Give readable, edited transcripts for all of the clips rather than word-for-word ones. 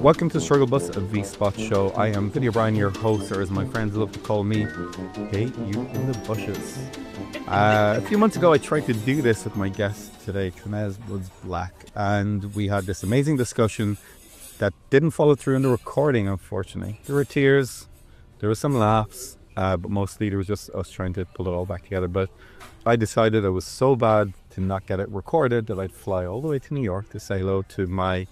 Welcome to Struggle Bus, a V-Spot show. I am Vinny O'Brien, your host, or as my friends love to call me, Hey, you in the bushes. A few months ago, I tried to do this with my guest today, Tremez was Black, and we had this amazing discussion that didn't follow through in the recording, unfortunately. There were tears, there were some laughs, but mostly there was just us trying to pull it all back together. But I decided it was so bad to not get it recorded that I'd fly all the way to New York to say hello to my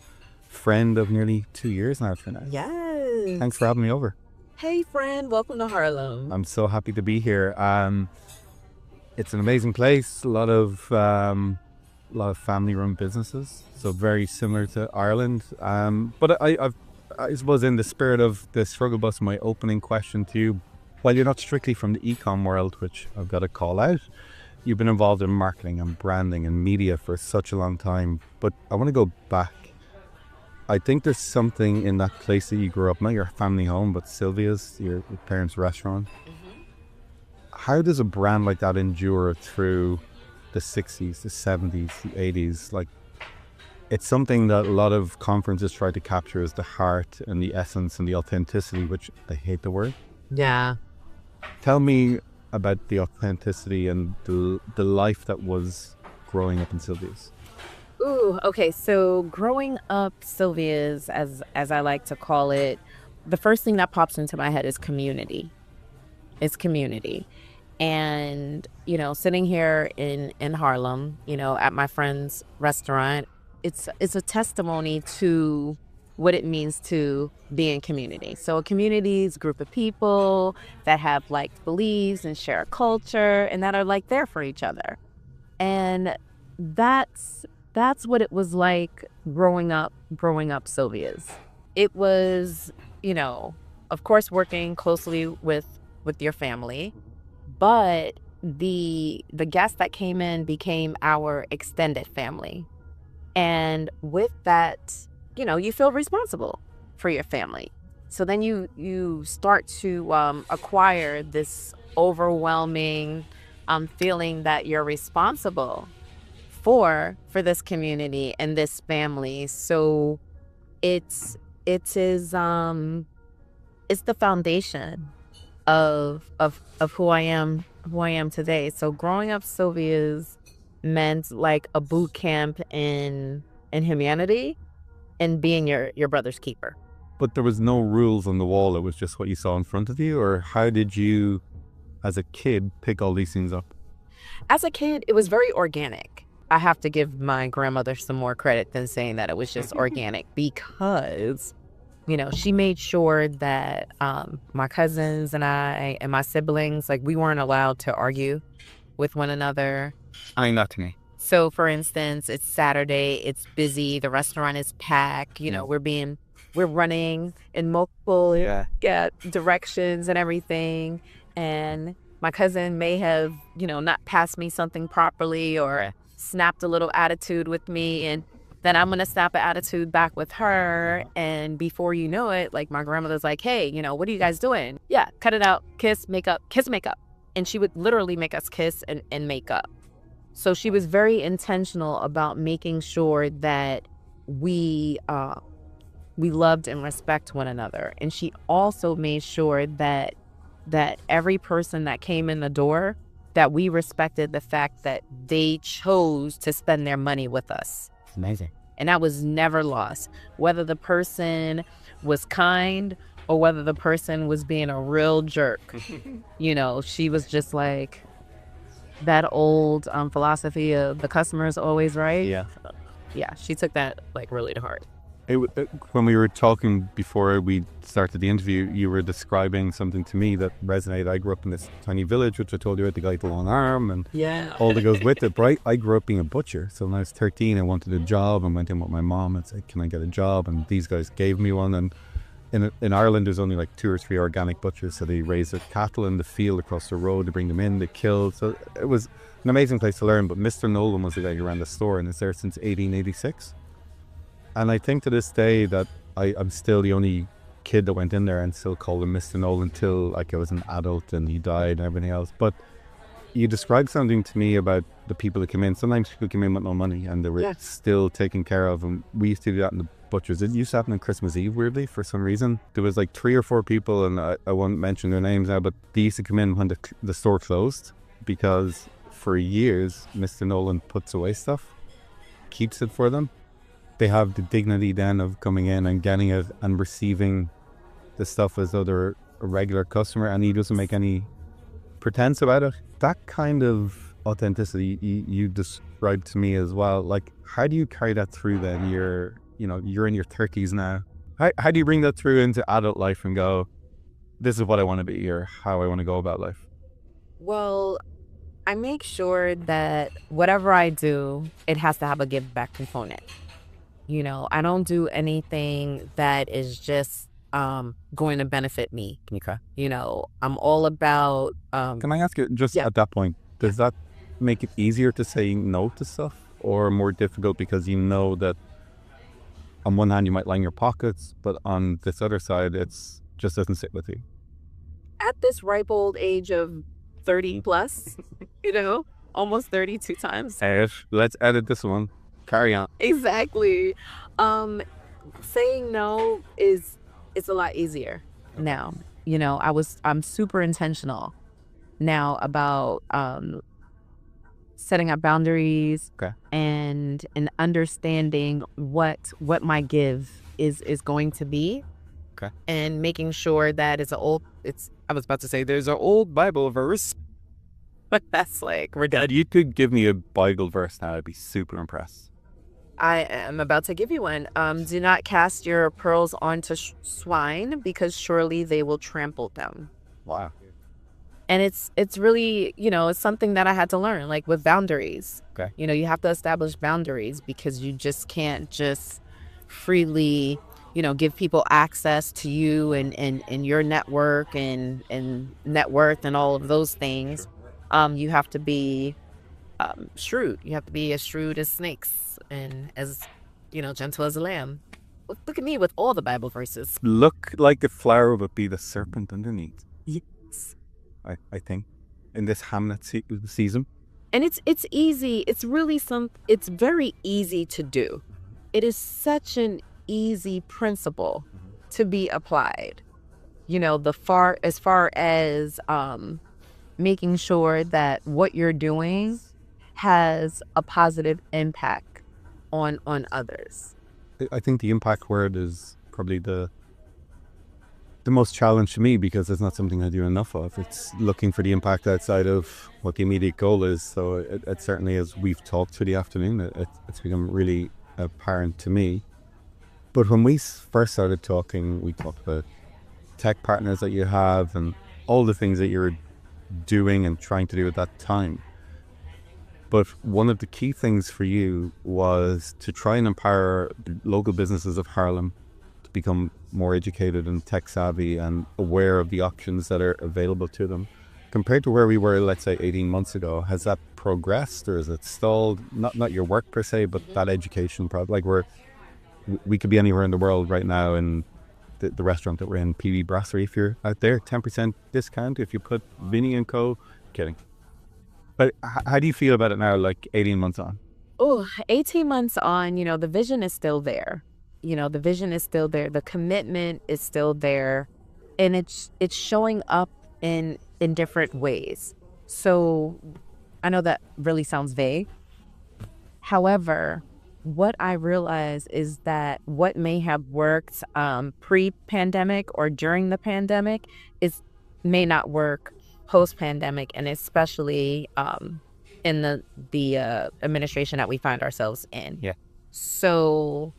friend of nearly 2 years now, Trina. Yes. Thanks for having me over. Hey, friend. Welcome to Harlem. I'm so happy to be here. It's an amazing place. A lot of family-run businesses, so very similar to Ireland. But I suppose in the spirit of the Struggle Bus, my opening question to you, while you're not strictly from the e-com world, which I've got to call out, you've been involved in marketing and branding and media for such a long time. But I want to go back. I think there's something in that place that you grew up, not your family home, but Sylvia's, your parents' restaurant. Mm-hmm. How does a brand like that endure through the 60s, the 70s, the 80s? Like, it's something that a lot of conferences try to capture as the heart and the essence and the authenticity, which I hate the word. Yeah. Tell me about the authenticity and the life that was growing up in Sylvia's. Ooh, okay. So growing up Sylvia's, as I like to call it, the first thing that pops into my head is community. It's community. And, sitting here in Harlem, at my friend's restaurant, it's a testimony to what it means to be in community. So a community is a group of people that have like beliefs and share a culture and that are like there for each other. And that's what it was like growing up Sylvia's. It was, of course, working closely with your family, but the guests that came in became our extended family. And with that, you feel responsible for your family. So then you start to acquire this overwhelming feeling that you're responsible for this community and this family. So it's the foundation of who I am today. So growing up Sylvia's meant like a boot camp in humanity and being your brother's keeper. But there was no rules on the wall. It was just what you saw in front of you? Or how did you, as a kid, pick all these things up? As a kid, it was very organic. I have to give my grandmother some more credit than saying that it was just organic because, she made sure that my cousins and I and my siblings, like, we weren't allowed to argue with one another. Not to me. So, for instance, it's Saturday, it's busy, the restaurant is packed, we're running in multiple directions and everything. And my cousin may have, not passed me something properly or snapped a little attitude with me. And then I'm going to snap an attitude back with her. And before you know it, like, my grandmother's like, hey, what are you guys doing? Yeah, cut it out, kiss, make up. And she would literally make us kiss and make up. So she was very intentional about making sure that we loved and respect one another. And she also made sure that every person that came in the door, that we respected the fact that they chose to spend their money with us. It's amazing. And that was never lost. Whether the person was kind or whether the person was being a real jerk. She was just like that old philosophy of the customer is always right. Yeah. Yeah, she took that like really to heart. When we were talking before we started the interview, you were describing something to me that resonated. I grew up in this tiny village, which I told you about, the guy with the long arm and all that goes with it. But I grew up being a butcher. So when I was 13, I wanted a job and went in with my mom and said, can I get a job? And these guys gave me one. And in Ireland, there's only like 2 or 3 organic butchers. So they raise their cattle in the field across the road. They bring them in, they kill. So it was an amazing place to learn. But Mr. Nolan was the guy who ran the store and is there since 1886. And I think to this day that I'm still the only kid that went in there and still called him Mr. Nolan until like I was an adult and he died and everything else. But You described something to me about the people that come in. Sometimes people come in with no money and they were still taken care of. And we used to do that in the butchers. It used to happen on Christmas Eve, weirdly, for some reason. There was like 3 or 4 people, and I won't mention their names now, but they used to come in when the store closed, because for years, Mr. Nolan puts away stuff, keeps it for them. They have the dignity then of coming in and getting it and receiving the stuff as though they're a regular customer, and he doesn't make any pretense about it. That kind of authenticity you described to me as well. Like, how do you carry that through then? You're in your 30s now. How do you bring that through into adult life and go, this is what I want to be, or how I want to go about life? Well, I make sure that whatever I do, it has to have a give back component. I don't do anything that is just going to benefit me. Okay. I'm all about. Can I ask you, just at that point, does that make it easier to say no to stuff, or more difficult because you know that on one hand you might line your pockets, but on this other side it's just doesn't sit with you? At this ripe old age of 30 plus, almost 32 times. Let's edit this one. Carry on. Exactly. Saying no is a lot easier now. I'm super intentional now about setting up boundaries. Okay. and understanding what my give is going to be. Okay. And making sure that I was about to say there's an old Bible verse, but that's like Dad, you could give me a Bible verse now, I'd be super impressed. I am about to give you one. Do not cast your pearls onto swine, because surely they will trample them. Wow. And it's really, it's something that I had to learn, like with boundaries. Okay. You have to establish boundaries, because you just can't just freely, give people access to you and your network and net worth and all of those things. You have to be shrewd. You have to be as shrewd as snakes and as, gentle as a lamb. Look at me with all the Bible verses. Look like the flower, but be the serpent underneath. Yes. I think in this Hamlet season. And it's easy. It's really it's very easy to do. It is such an easy principle to be applied. As far as making sure that what you're doing has a positive impact on others. I think the impact word is probably the most challenge to me, because it's not something I do enough of. It's looking for the impact outside of what the immediate goal is. So it certainly, as we've talked through the afternoon, it's become really apparent to me. But when we first started talking, we talked about tech partners that you have and all the things that you're doing and trying to do at that time. But one of the key things for you was to try and empower the local businesses of Harlem to become more educated and tech savvy and aware of the options that are available to them. Compared to where we were, let's say 18 months ago, has that progressed, or is it stalled? Not your work per se, but that education like we could be anywhere in the world right now, in the restaurant that we're in, PB Brasserie, if you're out there, 10% discount if you put Vinny and Co. Kidding. But how do you feel about it now, like 18 months on? Oh, 18 months on, the vision is still there. The vision is still there. The commitment is still there. And it's showing up in different ways. So I know that really sounds vague. However, what I realize is that what may have worked pre-pandemic or during the pandemic may not work post-pandemic, and especially in the administration that we find ourselves in. Yeah. So,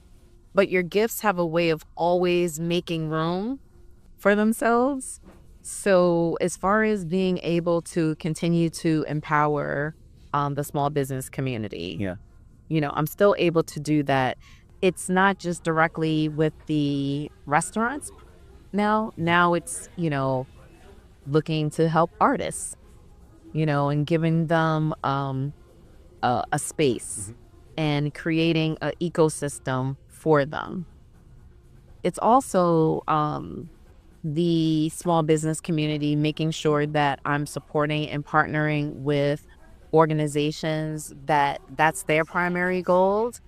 but your gifts have a way of always making room for themselves. So as far as being able to continue to empower the small business community, yeah, I'm still able to do that. It's not just directly with the restaurants now. Now it's, looking to help artists, and giving them a space and creating an ecosystem for them. It's also the small business community, making sure that I'm supporting and partnering with organizations that's their primary goals.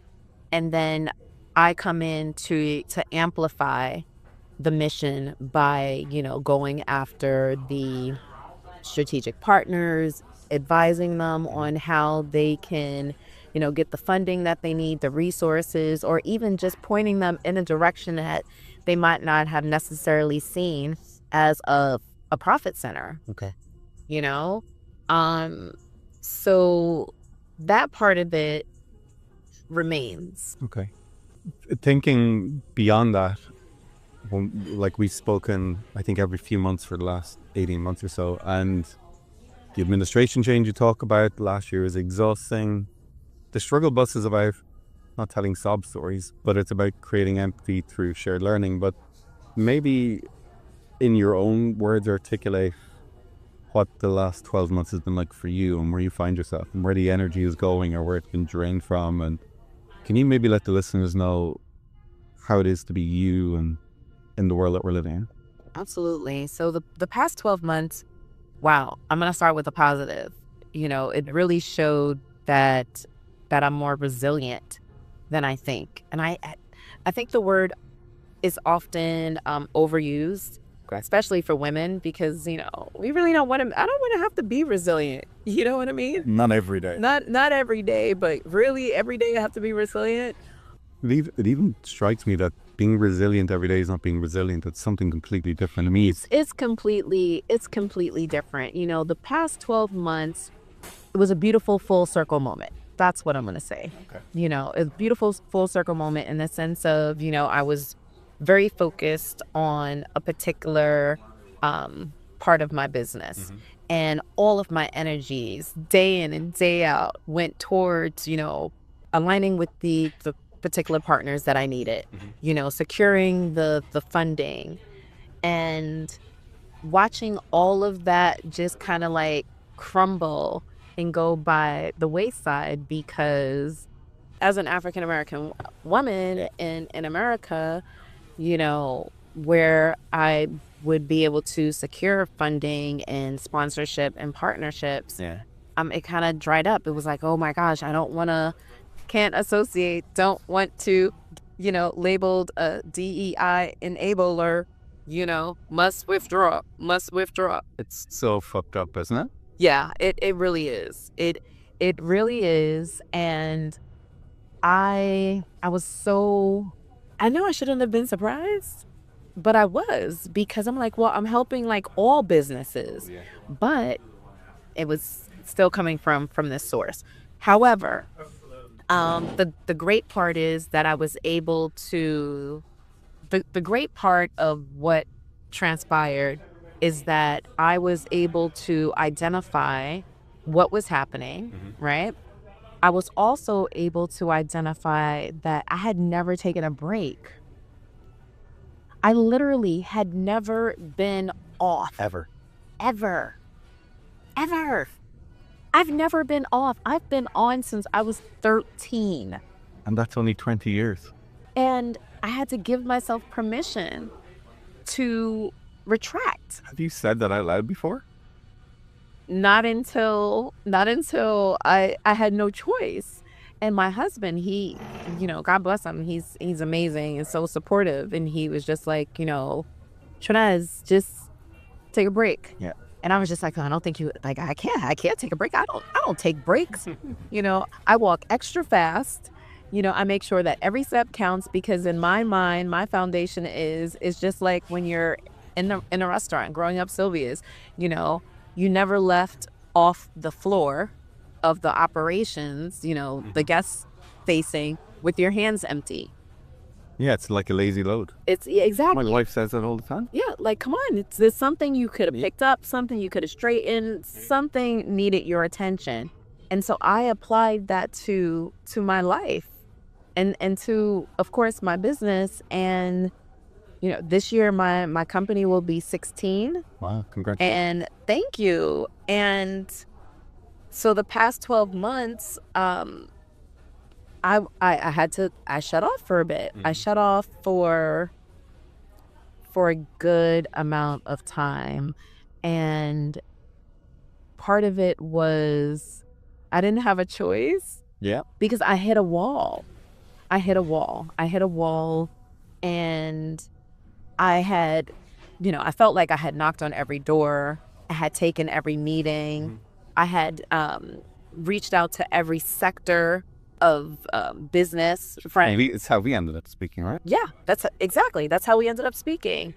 And then I come in to amplify the mission by, going after the strategic partners, advising them on how they can, get the funding that they need, the resources, or even just pointing them in a direction that they might not have necessarily seen as a profit center, Okay. you know? Um, so that part of it remains. Okay. Thinking beyond that, like we've spoken, I think every few months for the last 18 months or so, and the administration change you talk about last year is exhausting. The struggle bus is about not telling sob stories, but it's about creating empathy through shared learning. But maybe in your own words, articulate what the last 12 months has been like for you and where you find yourself and where the energy is going or where it's been drained from. And can you maybe let the listeners know how it is to be you and in the world that we're living in? Absolutely. So the past 12 months, wow, I'm going to start with a positive. It really showed that I'm more resilient than I think. And I think the word is often overused, especially for women, because, we really don't want to, I don't want to have to be resilient. You know what I mean? Not every day. Not every day, but really every day I have to be resilient. It even strikes me that being resilient every day is not being resilient. It's something completely different to me. It's completely different. The past 12 months, it was a beautiful full circle moment. That's what I'm going to say. Okay. A beautiful full circle moment in the sense of, I was very focused on a particular part of my business. Mm-hmm. And all of my energies, day in and day out, went towards, aligning with the particular partners that I needed, Mm-hmm. Securing the funding, and watching all of that just kind of like crumble and go by the wayside, because as an African American woman in America, where I would be able to secure funding and sponsorship and partnerships, it kind of dried up. It was like, oh my gosh, can't associate, don't want to, labeled a DEI enabler, must withdraw. It's so fucked up, isn't it? Yeah, it really is. It really is. And I know I shouldn't have been surprised, but I was, because I'm like, well, I'm helping like all businesses, but it was still coming from this source. However, the great part is that I was able to, the great part of what transpired is that I was able to identify what was happening, right? I was also able to identify that I had never taken a break. I literally had never been off. Ever. I've never been off. I've been on since I was 13. And that's only 20 years. And I had to give myself permission to retract. Have you said that out loud before? Not until I had no choice. And my husband, he, God bless him, he's amazing and so supportive. And he was just like, Shanaz, just take a break. Yeah. And I was just like, I don't think I can't take a break. I don't take breaks. I walk extra fast. I make sure that every step counts, because in my mind, my foundation is just like when you're in a restaurant, growing up Sylvia's, you never left off the floor of the operations, the guests facing, with your hands empty. Yeah, it's like a lazy load. It's exactly. My wife says that all the time. Yeah, like, come on, there's something you could have picked up, something you could have straightened, something needed your attention. And so I applied that to my life and to, of course, my business. And, this year my company will be 16. Wow, congratulations. And thank you. And so the past 12 months, I shut off for a bit. I shut off for for a good amount of time. And part of it was I didn't have a choice. Yeah. Because I hit a wall. I hit a wall, and I had, I felt like I had knocked on every door. I had taken every meeting. I had reached out to every sector of business. Maybe it's how we ended up speaking, right? Yeah, that's how we ended up speaking.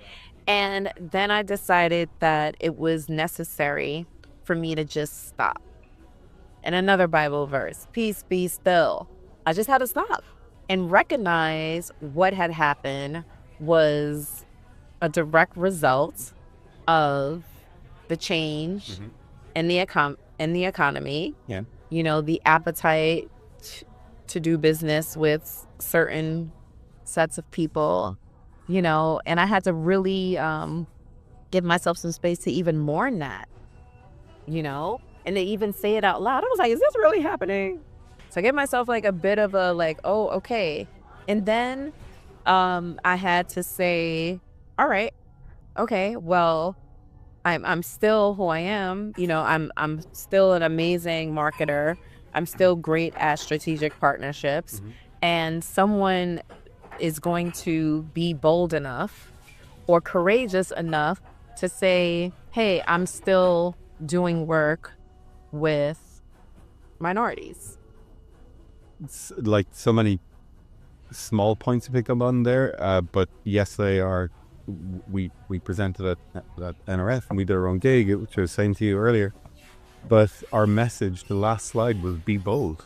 And then I decided that it was necessary for me to just stop. And another Bible verse, peace be still. I just had to stop and recognize what had happened was a direct result of the change in the economy. Yeah. The appetite to do business with certain sets of people, and I had to really give myself some space to even mourn that, and to even say it out loud. I was like, is this really happening? So I gave myself like a bit of a like, oh, okay. And then I had to say, all right, okay, well, I'm still who I am. I'm still an amazing marketer. I'm still great at strategic partnerships. And someone is going to be bold enough or courageous enough to say, hey, I'm still doing work with minorities. It's like so many small points to pick up on there, but yes, they are. We presented at NRF and we did our own gig, which I was saying to you earlier. But our message, the last slide, was be bold.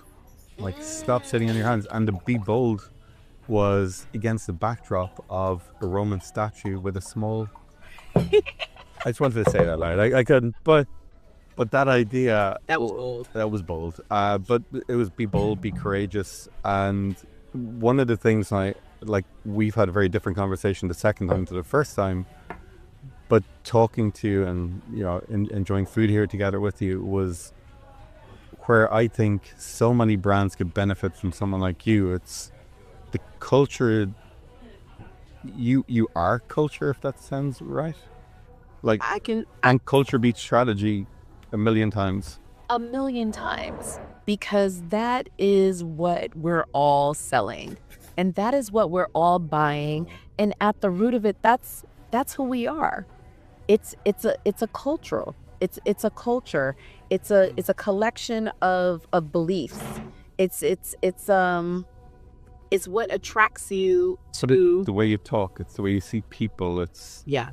Like, stop sitting on your hands. And the be bold was against the backdrop of a Roman statue with a small. I just wanted to say that loud. I couldn't, but that idea. That was bold. That was bold. But it was be bold, be courageous. And one of the things we've had a very different conversation the second time to the first time, but talking to you and enjoying food here together with you was where I think so many brands could benefit from someone like you. It's the culture. You are culture, if that sounds right. And culture beats strategy a million times. Because that is what we're all selling. And that is what we're all buying. And at the root of it, that's who we are. It's a cultural. It's a culture. It's a collection of beliefs. It's what attracts you to the way you talk. It's the way you see people. It's yeah.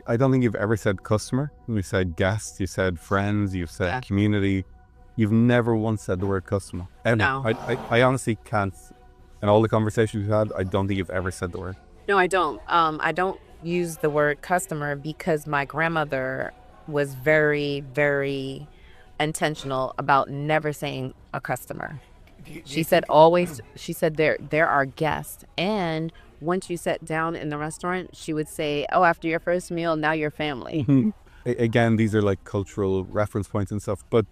I don't think you've ever said customer. You said guest. You said friends. You've said community. You've never once said the word customer. Ever. No. I honestly can't. In all the conversations we've had, I don't think you've ever said the word. No, I don't. I don't use the word customer because my grandmother was very, very intentional about never saying a customer. She said there are guests. And once you sat down in the restaurant, she would say, oh, after your first meal, now you're family. Again, these are like cultural reference points and stuff, but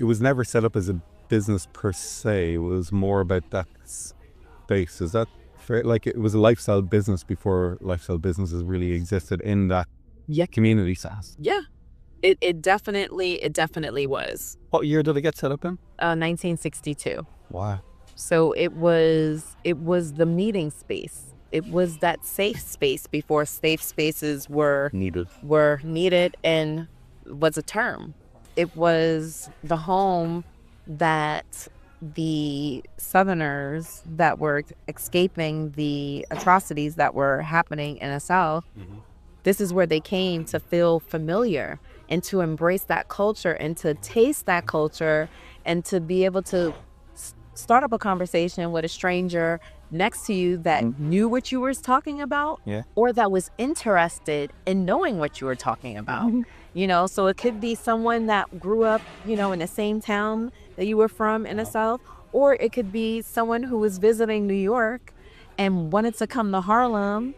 it was never set up as a business per se. It was more about that space. Is that fair? Like, it was a lifestyle business before lifestyle businesses really existed in that community sense. Yeah, it definitely was. What year did it get set up in? 1962. Wow. So it was the meeting space. It was that safe space before safe spaces were needed and was a term. It was the home that the Southerners that were escaping the atrocities that were happening in the South, this is where they came to feel familiar and to embrace that culture and to taste that culture and to be able to start up a conversation with a stranger next to you that knew what you were talking about or that was interested in knowing what you were talking about. So it could be someone that grew up, in the same town that you were from in the South, or it could be someone who was visiting New York and wanted to come to Harlem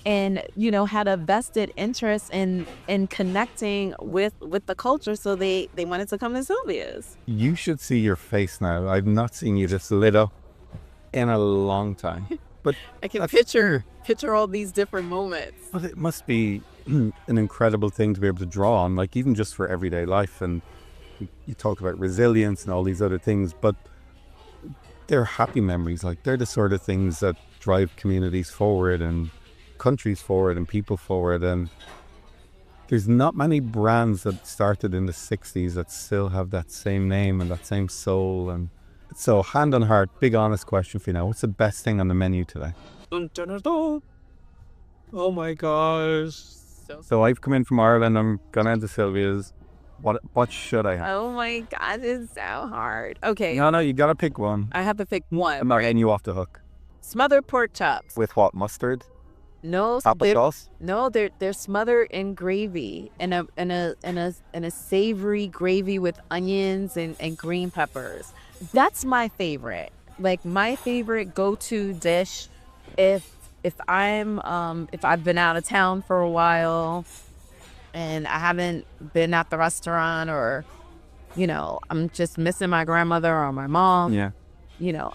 and, had a vested interest in connecting with the culture. So they wanted to come to Sylvia's. You should see your face now. I've not seen you this lit up in a long time. But I can picture all these different moments. But it must be an incredible thing to be able to draw on, like even just for everyday life. And you talk about resilience and all these other things, but they're happy memories. Like they're the sort of things that drive communities forward and countries forward and people forward. And there's not many brands that started in the 60s that still have that same name and that same soul. And so, hand on heart, big honest question for you now. What's the best thing on the menu today? Dun, dun, dun, dun. Oh my gosh. So I've come in from Ireland. I'm gonna into Sylvia's. What should I have? Oh my God, it's so hard. Okay. No, you gotta pick one. I have to pick one. I'm not letting you off the hook. Smothered pork chops. With what? Mustard? No, Applesauce? No, they're smothered in gravy and a savory gravy with onions and green peppers. That's my favorite. Like my favorite go-to dish if I've been out of town for a while and I haven't been at the restaurant, or I'm just missing my grandmother or my mom. Yeah.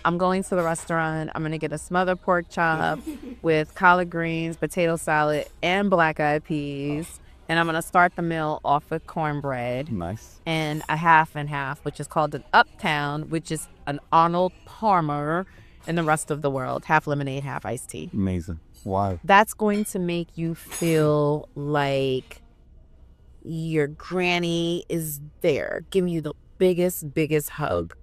I'm going to the restaurant. I'm going to get a smothered pork chop with collard greens, potato salad, and black-eyed peas. And I'm going to start the meal off with cornbread. Nice. And a half and half, which is called an Uptown, which is an Arnold Palmer in the rest of the world. Half lemonade, half iced tea. Amazing. Wow. That's going to make you feel like your granny is there, giving you the biggest hug.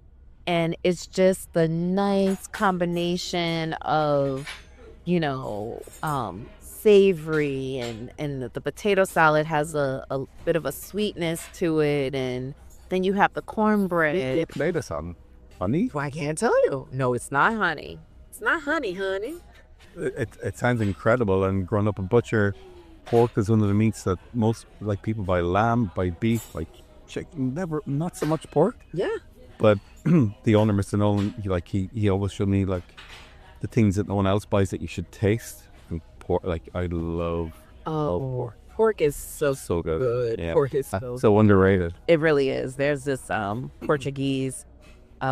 And it's just the nice combination of, savory and the potato salad has a bit of a sweetness to it. And then you have the cornbread. Potato salad. Honey? Well, I can't tell you. No, it's not honey. It's not honey. It sounds incredible. And growing up a butcher, pork is one of the meats that most people buy lamb, buy beef, like chicken, not so much pork. Yeah. But the owner, Mr. Nolan, he always showed me like the things that no one else buys that you should taste. And pork, I love pork. Pork is so good. Yeah. Pork is so underrated. It really is. There's this Portuguese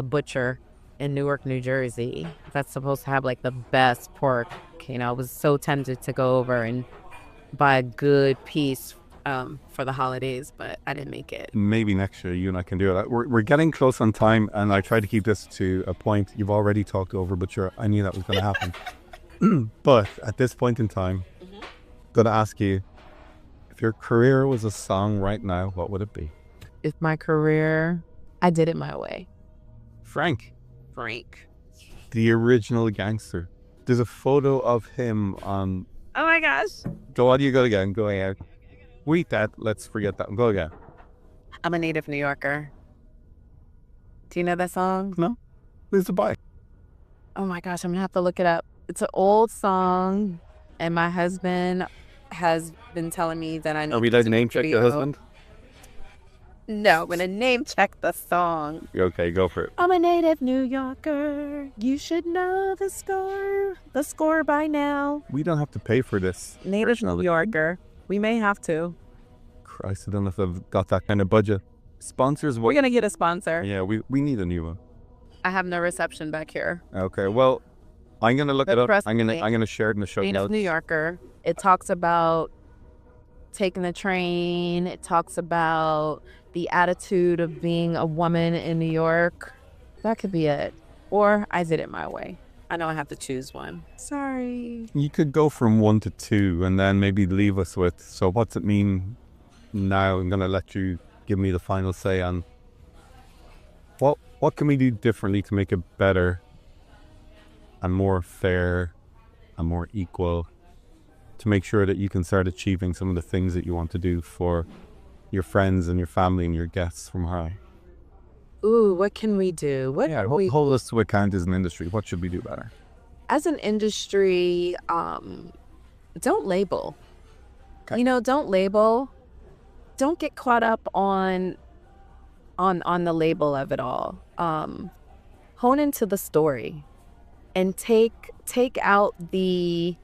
butcher in Newark, New Jersey that's supposed to have like the best pork. I was so tempted to go over and buy a good piece for the holidays, but I didn't make it. Maybe next year you and I can do it. We're getting close on time, and I try to keep this to a point. You've already talked over, but I knew that was going to happen. But at this point in time, I'm going to ask you, if your career was a song right now, what would it be? If my career, I did it my way. Frank. Frank. The original gangster. There's a photo of him on... Oh my gosh. Go on, you go again. Go ahead. Wait, let's forget that. Go again. I'm a native New Yorker. Do you know that song? No. Who's the boy? Oh my gosh, I'm gonna have to look it up. It's an old song, and my husband has been telling me that I know. Are we allowed to name check your husband? No, I'm gonna name check the song. Okay, go for it. I'm a native New Yorker. You should know the score. The score by now. We don't have to pay for this. Native New Yorker. We may have to. Christ, I don't know if I've got that kind of budget. Sponsors? We're going to get a sponsor. Yeah, we need a new one. I have no reception back here. Okay, well, I'm going to look it up. I'm gonna share it in the show Native notes. New Yorker. It talks about taking the train. It talks about the attitude of being a woman in New York. That could be it. Or I did it my way. I know I have to choose one. Sorry. You could go from 1 to 2 and then maybe leave us with, so what's it mean now? I'm going to let you give me the final say on what can we do differently to make it better and more fair and more equal, to make sure that you can start achieving some of the things that you want to do for your friends and your family and your guests from high. Ooh, what can we do? Hold us to account as an industry. What should we do better? As an industry, don't label. Okay. Don't label. Don't get caught up on the label of it all. Hone into the story, and take out the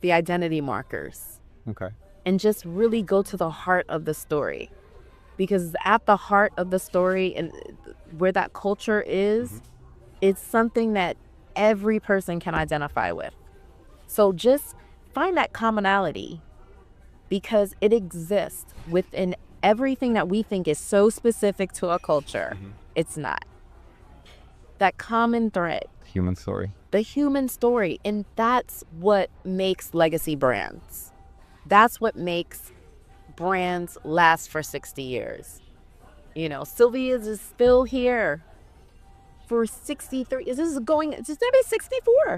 identity markers. Okay. And just really go to the heart of the story. Because at the heart of the story and where that culture is, It's something that every person can identify with. So just find that commonality, because it exists within everything that we think is so specific to a culture. It's not. That common thread, Human story. the human story, and that's what makes legacy brands. That's what makes brands last for 60 years. You know, Sylvia's is still here for 63. This is going, it's going to be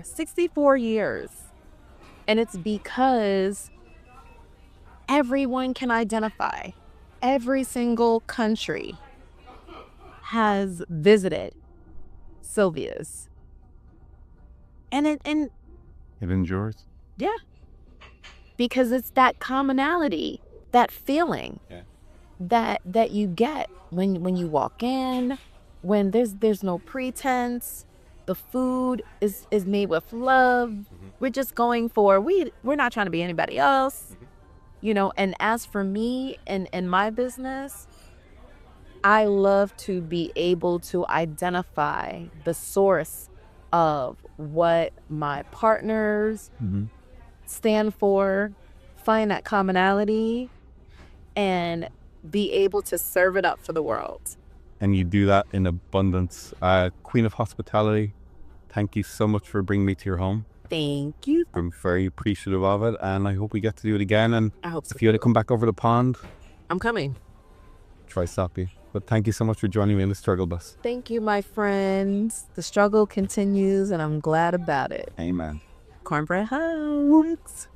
64 years. And it's because everyone can identify. Every single country has visited Sylvia's. And It endures. yeah, because it's that commonality, that feeling that you get when you walk in, when there's no pretense. The food is made with love. We're just going for, we're not trying to be anybody else. You know, and as for me and my business, I love to be able to identify the source of what my partners stand for, find that commonality, and be able to serve it up for the world. And you do that in abundance. Queen of Hospitality, thank you so much for bringing me to your home. Thank you. I'm very appreciative of it, and I hope we get to do it again. And I hope so. if you had to come back over the pond, I'm coming. try stop you. But thank you so much for joining me in the struggle bus. Thank you, my friends. The struggle continues, and I'm glad about it. Amen. Cornbread hugs.